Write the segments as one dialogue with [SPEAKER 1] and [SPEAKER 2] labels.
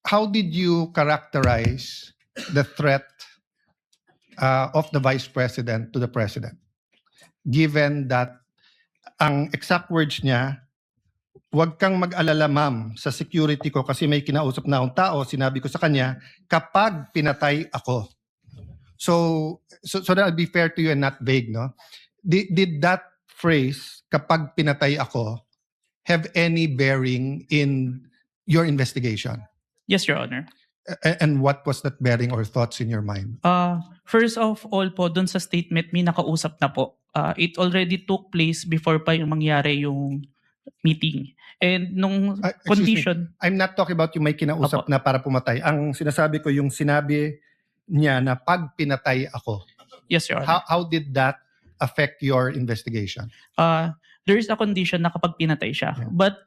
[SPEAKER 1] how did you characterize the threat of the Vice President to the President? Given that ang exact words niya, "Huwag kang mag-alala, ma'am, sa security ko kasi may kinausap na akong tao, sinabi ko sa kanya, kapag pinatay ako." So that'll be fair to you and not vague, no? Did that phrase, "kapag pinatay ako," have any bearing in your investigation?
[SPEAKER 2] Yes, Your Honor.
[SPEAKER 1] And what was that bearing or thoughts in your mind?
[SPEAKER 2] First of all po, dun sa statement, may nakausap na po. It already took place before pa yung mangyari yung meeting. And nung
[SPEAKER 1] Excuse me,
[SPEAKER 2] condition,
[SPEAKER 1] I'm not talking about yung may kinausap
[SPEAKER 2] Opo.
[SPEAKER 1] na para pumatay. Ang sinasabi ko yung sinabi niya na pag pinatay ako.
[SPEAKER 2] yes, Your Honor.
[SPEAKER 1] How did that affect your investigation?
[SPEAKER 2] There is a condition na kapag pinatay siya.
[SPEAKER 1] Yeah.
[SPEAKER 2] But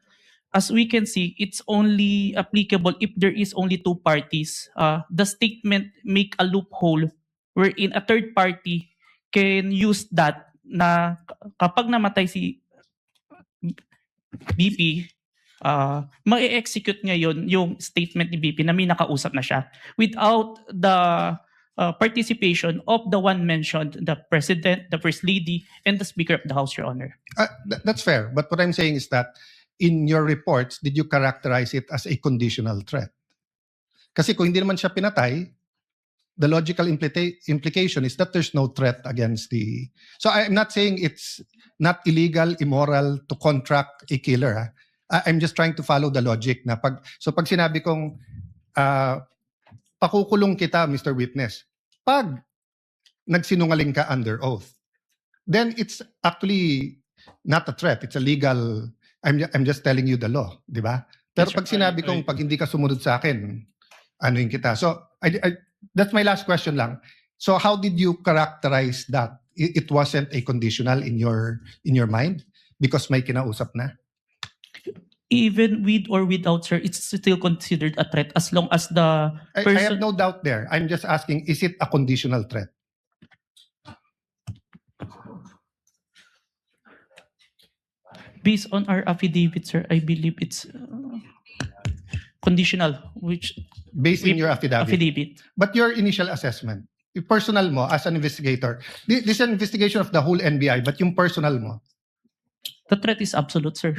[SPEAKER 2] as we can see, it's only applicable if there is only two parties. The statement make a loophole wherein a third party can use that na kapag namatay si BP, ma-execute ngayon yung statement ni BP na may nakausap na siya without the participation of the one mentioned, the President, the First Lady, and the Speaker of the House, Your Honor.
[SPEAKER 1] That's fair. But what I'm saying is that in your reports, did you characterize it as a conditional threat? Kasi kung hindi naman siya pinatay, the logical implication is that there's no threat against the... So I'm not saying it's not illegal, immoral to contract a killer. I'm just trying to follow the logic na pag sinabi kong pakukulong kita, Mr. Witness, pag nagsinungaling ka under oath, then it's actually not a threat. It's a legal... I'm just telling you the law, di ba? Pero
[SPEAKER 2] Yes,
[SPEAKER 1] pag sinabi kong pag hindi ka sumunod sa akin, anuin kita. So that's my last question lang. So how did you characterize that? It wasn't a conditional in your mind because may kinausap na?
[SPEAKER 2] Even with or without, sir, it's still considered a threat as long as the
[SPEAKER 1] I
[SPEAKER 2] person...
[SPEAKER 1] have no doubt there. I'm just asking, is it a conditional threat?
[SPEAKER 2] Based on our affidavit, sir, I believe it's conditional, which...
[SPEAKER 1] Based in your affidavit. But your initial assessment, yung personal mo as an investigator, this is an investigation of the whole NBI, but yung personal mo?
[SPEAKER 2] The threat is absolute, sir.